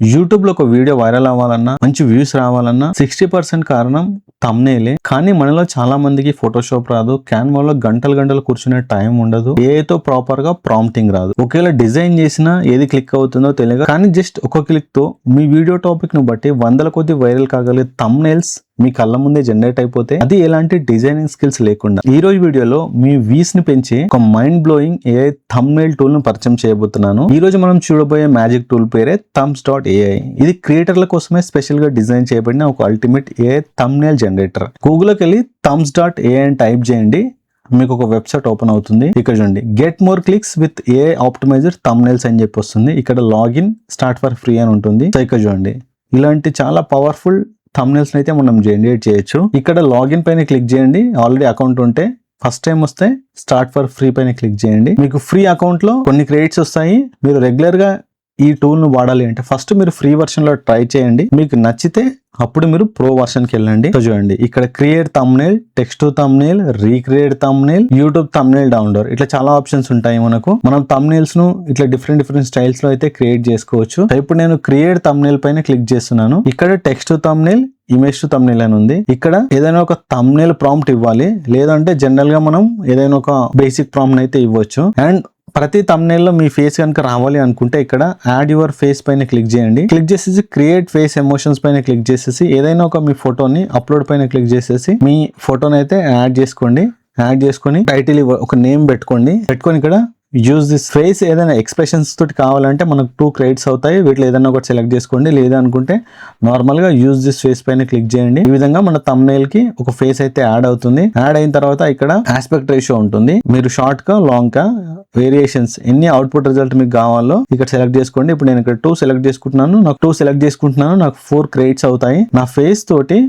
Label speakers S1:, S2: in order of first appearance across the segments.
S1: YouTube లో ఒక video viral అవ్వాలన్నా, మంచి వ్యూస్ రావాలన్నా 60% కారణం థంబ్నెయిలే. కానీ మనలో చాలా మందికి ఫోటోషాప్ రాదు, క్యాన్వాలో గంటలు గంటలు కూర్చునే టైం ఉండదు, ఏతో ప్రాపర్ గా ప్రాంప్టింగ్ రాదు. ఒకవేళ డిజైన్ చేసినా ఏది క్లిక్ అవుతుందో తెలియదు. కానీ జస్ట్ ఒక క్లిక్ తో మీ వీడియో టాపిక్ ను బట్టి వందల కొద్ది వైరల్ కాగలిగే థంబ్నెయిల్స్ మీ కళ్ళ ముందే జనరేట్ అయిపోతే, అది ఎలాంటి డిజైనింగ్ స్కిల్స్ లేకుండా. ఈ రోజు వీడియోలో మీ వ్యూస్ ని పెంచే ఒక mind blowing AI thumbnail tool ను పరిచయం చేయబోతున్నాను. ఈ రోజు మనం చూడబోయే మ్యాజిక్ టూల్ పేరే thumbs.ai. ఇది క్రియేటర్ల కోసమే స్పెషల్ గా డిజైన్ చేయబడిన ఒక అల్టిమేట్ ఏఐ థంబ్నెయిల్ జనరేటర్. గూగుల్కి వెళ్ళి thumbs.ai అని టైప్ చేయండి, మీకు ఒక వెబ్సైట్ ఓపెన్ అవుతుంది. ఇక్కడ చూడండి, get more clicks with AI optimiser thumbnails అని చెప్పి వస్తుంది. ఇక్కడ లాగిన్ స్టార్ట్ ఫర్ ఫ్రీ అని ఉంటుంది. సో ఇక్కడ చూడండి, ఇలాంటి చాలా పవర్ఫుల్ థంబ్నెయిల్స్ అయితే మనం జనరేట్ చేయొచ్చు. ఇక్కడ లాగిన్ పైన క్లిక్ చేయండి. ఆల్రెడీ అకౌంట్ ఉంటే ఫస్ట్ టైం వస్తే స్టార్ట్ ఫర్ ఫ్రీ పైన క్లిక్ చేయండి. మీకు ఫ్రీ అకౌంట్ లో కొన్ని క్రెడిట్స్ వస్తాయి. మీరు రెగ్యులర్ గా ఈ టూల్ ను వాడాలి అంటే ఫస్ట్ మీరు ఫ్రీ వర్షన్ లో ట్రై చేయండి. మీకు నచ్చితే అప్పుడు మీరు ప్రో వర్షన్ కి వెళ్ళండి. సో చూడండి, ఇక్కడ create thumbnail, text to thumbnail, recreate thumbnail, YouTube thumbnail download, ఇట్లా చాలా ఆప్షన్స్ ఉంటాయి మనకు. మనం థంబ్నెయిల్స్ ను ఇట్లా డిఫరెంట్ స్టైల్స్ లో అయితే క్రియేట్ చేసుకోవచ్చు. ఇప్పుడు నేను క్రియేట్ థంబ్నెయిల్ పైన క్లిక్ చేస్తున్నాను. ఇక్కడ text to thumbnail, image to thumbnail అని ఉంది. ఇక్కడ ఏదైనా ఒక థంబ్నెయిల్ ప్రాంప్ట్ ఇవ్వాలి, లేదంటే జనరల్ గా మనం ఏదైనా ఒక బేసిక్ ప్రాంప్ట్ అయితే ఇవ్వచ్చు. అండ్ ప్రతి థంబ్నెయిల్ లో మీ ఫేస్ కనుక రావాలి అనుకుంటే ఇక్కడ యాడ్ యువర్ ఫేస్ పైన క్లిక్ చేయండి. క్లిక్ చేసేసి క్రియేట్ ఫేస్ ఎమోషన్స్ పైన క్లిక్ చేసేసి ఏదైనా ఒక మీ ఫోటోని అప్లోడ్ పైన క్లిక్ చేసేసి మీ ఫోటోని అయితే యాడ్ చేసుకోండి. యాడ్ చేసుకొని టైటిల్ ఒక నేమ్ పెట్టుకొని ఇక్కడ యూజ్ దిస్ ఫేస్, ఏదైనా ఎక్స్ప్రెషన్స్ తోటి కావాలంటే మనకు 2 క్రెడిట్స్ అవుతాయి. వీటిలో ఏదైనా ఒకటి సెలెక్ట్ చేసుకోండి. లేదా అనుకుంటే నార్మల్ గా యూజ్ దిస్ ఫేస్ పైన క్లిక్ చేయండి. ఈ విధంగా మన థంబ్నెయిల్ కి ఒక ఫేస్ అయితే యాడ్ అవుతుంది. యాడ్ అయిన తర్వాత ఇక్కడ ఆస్పెక్ట్ రేషియో ఉంటుంది. మీరు షార్ట్ గా, లాంగ్ గా, వేరియేషన్స్ ఎన్ని అవుట్పుట్ రిజల్ట్ మీకు కావాలో ఇక్కడ సెలెక్ట్ చేసుకోండి. ఇప్పుడు నేను ఇక్కడ 2 సెలెక్ట్ చేసుకుంటున్నాను. నాకు 4 క్రెడిట్స్ అవుతాయి. నా ఫేస్ తోటి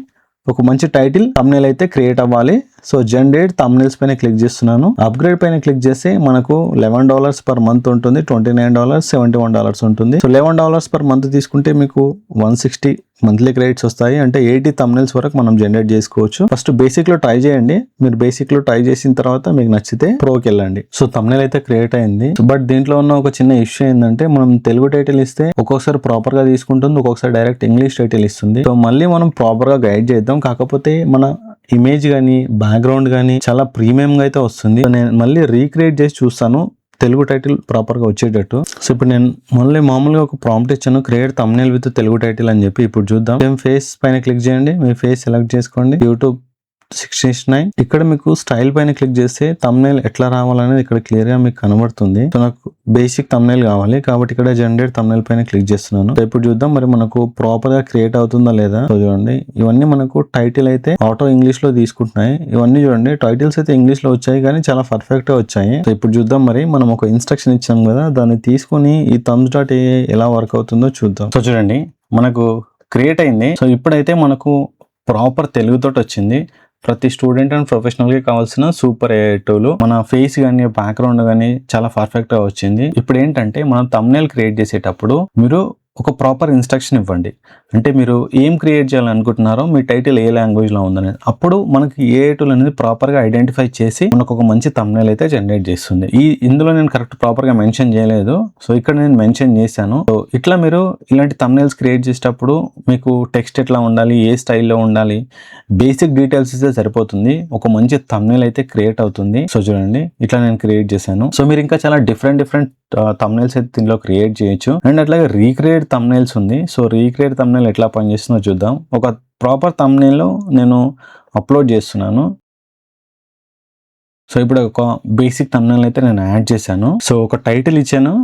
S1: ఒక మంచి టైటిల్ థంబ్నెయిల్ అయితే క్రియేట్ అవ్వాలి. సో జనరేట్ థంబ్నెయిల్స్ పైన క్లిక్ చేస్తున్నాను. అప్గ్రేడ్ పైన క్లిక్ చేస్తే మనకు $11 పర్ మంత్ ఉంటుంది, $29, $71 ఉంటుంది. సో $11 పర్ మంత్ తీసుకుంటే మీకు 160 మంత్లీ క్రెడిట్స్ వస్తాయి. అంటే 80 థంబ్నెయిల్స్ వరకు మనం జనరేట్ చేసుకోవచ్చు. ఫస్ట్ బేసిక్ లో ట్రై చేయండి. మీరు బేసిక్ లో ట్రై చేసిన తర్వాత మీకు నచ్చితే ప్రోకి వెళ్ళండి. సో థంబ్నెయిల్ అయితే క్రియేట్ అయింది. బట్ దీంట్లో ఉన్న ఒక చిన్న ఇష్యూ ఏంటంటే, మనం తెలుగు టైటిల్ ఇస్తే ఒక్కొక్కసారి ప్రాపర్ గా తీసుకుంటుంది, ఒక్కొక్కసారి డైరెక్ట్ ఇంగ్లీష్ టైటిల్ ఇస్తుంది. సో మళ్ళీ మనం ప్రాపర్ గా గైడ్ చేద్దాం. కాకపోతే మన ఇమేజ్ గానీ, బ్యాక్గ్రౌండ్ గానీ చాలా ప్రీమియం గా అయితే వస్తుంది. నేను మళ్ళీ రీక్రియేట్ చేసి చూస్తాను తెలుగు టైటిల్ ప్రాపర్ గా వచ్చేటట్టు. సో ఇప్పుడు నేను మళ్ళీ మామూలుగా ఒక ప్రాంప్ట్ ఇచ్చాను, create thumbnail with Telugu title అని చెప్పి. ఇప్పుడు చూద్దాం. సేమ్ ఫేస్ పైన క్లిక్ చేయండి, మీ ఫేస్ సెలెక్ట్ చేసుకోండి. యూట్యూబ్ 69. ఇక్కడ మీకు స్టైల్ పైన క్లిక్ చేస్తే థంబ్నెయిల్ ఎట్లా రావాలనేది ఇక్కడ క్లియర్ గా మీకు కనబడుతుంది. సో నాకు బేసిక్ థంబ్నెయిల్ కావాలి కాబట్టి ఇక్కడ జనరేట్ థంబ్నెయిల్ పైన క్లిక్ చేస్తున్నాను. సో ఇప్పుడు చూద్దాం మరి మనకు ప్రాపర్ గా క్రియేట్ అవుతుందా లేదా. సో చూడండి, ఇవన్నీ మనకు టైటిల్ అయితే ఆటో ఇంగ్లీష్ లో తీసుకుంటున్నాయి. ఇవన్నీ చూడండి, టైటిల్స్ అయితే ఇంగ్లీష్ లో వచ్చాయి కానీ చాలా పర్ఫెక్ట్ గా వచ్చాయి. సో ఇప్పుడు చూద్దాం, మరి మనం ఒక ఇన్స్ట్రక్షన్ ఇచ్చాం కదా, దాన్ని తీసుకుని ఈ thumbs.ai ఎలా వర్క్ అవుతుందో చూద్దాం. సో చూడండి, మనకు క్రియేట్ అయింది. సో ఇప్పుడైతే మనకు ప్రాపర్ తెలుగుతోటి వచ్చింది. ప్రతి స్టూడెంట్ అండ్ ప్రొఫెషనల్ కి కావాల్సిన సూపర్ ఏఐ టూల్. మన ఫేస్ గానీ, బ్యాక్గ్రౌండ్ గానీ చాలా పర్ఫెక్ట్ గా వచ్చింది. ఇప్పుడు ఏంటంటే, మనం థంబ్నెయిల్ క్రియేట్ చేసేటప్పుడు మీరు ఒక ప్రాపర్ ఇన్స్ట్రక్షన్ ఇవ్వండి. అంటే మీరు ఏం క్రియేట్ చేయాలనుకుంటున్నారో, మీ టైటిల్ ఏ లాంగ్వేజ్ లో ఉందనేది, అప్పుడు మనకి ఏఐ టూల్ అనేది ప్రాపర్ గా ఐడెంటిఫై చేసి మనకు ఒక మంచి థంబ్నెయిల్ అయితే జనరేట్ చేస్తుంది. ఇందులో నేను కరెక్ట్ ప్రాపర్ గా మెన్షన్ చేయలేదు. సో ఇక్కడ నేను మెన్షన్ చేశాను. సో ఇట్లా మీరు ఇలాంటి థంబ్నెయిల్స్ క్రియేట్ చేసేటప్పుడు మీకు టెక్స్ట్ ఎట్లా ఉండాలి, ఏ స్టైల్లో ఉండాలి, బేసిక్ డీటెయిల్స్ ఇస్తే సరిపోతుంది. ఒక మంచి థంబ్నెయిల్ అయితే క్రియేట్ అవుతుంది. సో చూడండి, ఇట్లా నేను క్రియేట్ చేశాను. సో మీరు ఇంకా చాలా డిఫరెంట్ థంబ్నెయిల్స్ అయితే దీనిలో క్రియేట్ చేయొచ్చు. అండ్ అట్లాగే రీక్రియేట్ థంబ్నెయిల్స్ ఉంది. సో రీక్రియేట్ థంబ్నెయిల్ ఎట్లా పనిచేస్తుందో చూద్దాం. ఒక ప్రాపర్ థంబ్నెయిల్ నేను అప్లోడ్ చేస్తున్నాను. సో ఇప్పుడు ఒక బేసిక్ థంబ్నెయిల్ అయితే నేను యాడ్ చేశాను. సో ఒక టైటిల్ ఇచ్చాను.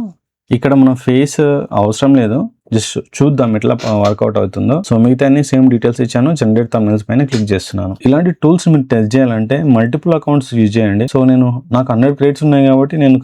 S1: ఇక్కడ మన ఫేస్ అవసరం లేదు, జస్ట్ చూద్దాం ఎట్లా వర్కౌట్ అవుతుందో. సో మిగతా అన్ని సేమ్ డీటెయిల్స్ ఇచ్చాను. జనరేట్ థంబ్నెయిల్స్ పైన క్లిక్ చేస్తున్నాను. ఇలాంటి టూల్స్ మీరు టెస్ట్ చేయాలంటే మల్టిపుల్ అకౌంట్స్ యూజ్ చేయండి. సో నాకు 100 క్రెడిట్స్ ఉన్నాయి కాబట్టి నేను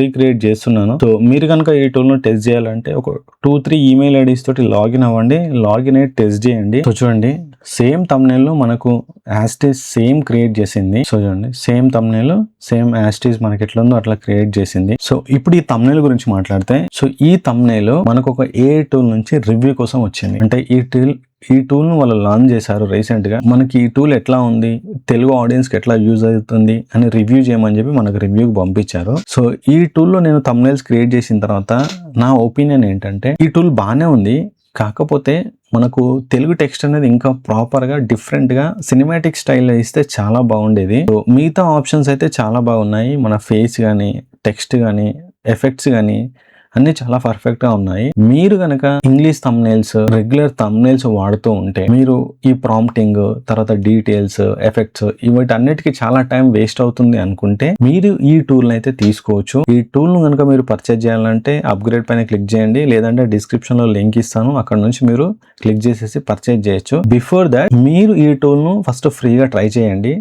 S1: రీక్రియేట్ చేస్తున్నాను. సో మీరు కనుక ఈ టూల్ ను టెస్ట్ చేయాలంటే ఒక 2-3 ఈమెయిల్ ఐడీస్ తోటి లాగిన్ అవ్వండి. లాగిన్ అయ్యి టెస్ట్ చేయండి. సో చూడండి, సేమ్ థంబ్నెయిల్ మనకు యాస్టీస్ సేమ్ క్రియేట్ చేసింది. సో చూడండి, సేమ్ థంబ్నెయిల్ సేమ్ యాస్టీస్ మనకి ఎట్లా ఉందో అట్లా క్రియేట్ చేసింది. సో ఇప్పుడు ఈ థంబ్నెయిల్ గురించి మాట్లాడితే, సో ఈ థంబ్నెయిల్ మనకు ఒక ఏఐ టూల్ నుంచి రివ్యూ కోసం వచ్చింది. అంటే ఈ టూల్ ను వాళ్ళు లాంచ్ చేశారు రీసెంట్ గా. మనకి ఈ టూల్ ఎట్లా ఉంది, తెలుగు ఆడియన్స్ కి ఎట్లా యూజ్ అవుతుంది అని రివ్యూ చేయమని చెప్పి మనకు రివ్యూకి పంపించారు. సో ఈ టూల్ లో నేను థంబ్నెయిల్స్ క్రియేట్ చేసిన తర్వాత నా ఒపీనియన్ ఏంటంటే, ఈ టూల్ బాగానే ఉంది కాకపోతే మనకు తెలుగు టెక్స్ట్ అనేది ఇంకా ప్రాపర్ గా డిఫరెంట్ గా సినిమాటిక్ స్టైల్లో ఇస్తే చాలా బాగుండేది. సో మిగతా ఆప్షన్స్ అయితే చాలా బాగున్నాయి. మన ఫేస్ గానీ, టెక్స్ట్ గానీ, ఎఫెక్ట్స్ గానీ అన్ని చాలా పర్ఫెక్ట్ గా ఉన్నాయి. మీరు గనక ఇంగ్లీష్ థంబ్నెయిల్స్, రెగ్యులర్ థంబ్నెయిల్స్ వాడుతూ ఉంటే మీరు ఈ ప్రాంప్టింగ్, తర్వాత డీటెయిల్స్, ఎఫెక్ట్స్ వీటన్నిటికీ చాలా టైం వేస్ట్ అవుతుంది అనుకుంటే మీరు ఈ టూల్ అయితే తీసుకోవచ్చు. ఈ టూల్ ను కనుక మీరు పర్చేజ్ చేయాలంటే అప్గ్రేడ్ పైన క్లిక్ చేయండి, లేదంటే డిస్క్రిప్షన్ లో లింక్ ఇస్తాను, అక్కడ నుంచి మీరు క్లిక్ చేసేసి పర్చేజ్ చేయొచ్చు. బిఫోర్ దట్ మీరు ఈ టూల్ ను ఫస్ట్ ఫ్రీగా ట్రై చేయండి.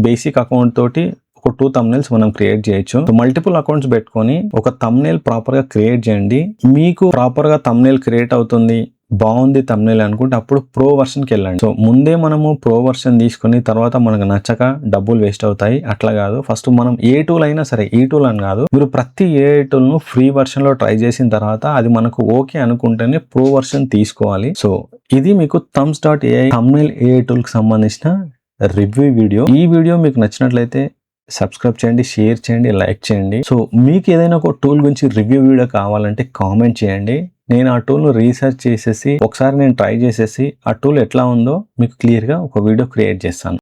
S1: బేసిక్ అకౌంట్ తోటి ఒక 2 thumbnails మనం క్రియేట్ చేయొచ్చు. మల్టిపుల్ అకౌంట్స్ పెట్టుకొని ఒక thumbnail ప్రాపర్ గా క్రియేట్ చేయండి. మీకు ప్రాపర్ గా thumbnail క్రియేట్ అవుతుంది, బాగుంది thumbnail అనుకుంటే అప్పుడు ప్రో వర్షన్ కి వెళ్ళండి. సో ముందే మనము ప్రో వర్షన్ తీసుకొని తర్వాత మనకు నచ్చక డబ్బులు వేస్ట్ అవుతాయి. అట్లా కాదు, ఫస్ట్ మనం ఏ టూల్ అయినా సరే, ఈ టూల్ అని కాదు, మీరు ప్రతి ఏ టూల్ ను ఫ్రీ వర్షన్ లో ట్రై చేసిన తర్వాత అది మనకు ఓకే అనుకుంటేనే ప్రో వర్షన్ తీసుకోవాలి. సో ఇది మీకు thumbs.ai thumbnail AI టూల్ కి సంబంధించిన రివ్యూ వీడియో. ఈ వీడియో మీకు నచ్చినట్లయితే సబ్స్క్రైబ్ చేయండి, షేర్ చేయండి, లైక్ చేయండి. సో మీకు ఏదైనా ఒక టూల్ గురించి రివ్యూ వీడియో కావాలంటే కామెంట్ చేయండి. నేను ఆ టూల్ను రీసెర్చ్ చేసేసి ఒకసారి నేను ట్రై చేసేసి ఆ టూల్ ఎట్లా ఉందో మీకు క్లియర్గా ఒక వీడియో క్రియేట్ చేస్తాను.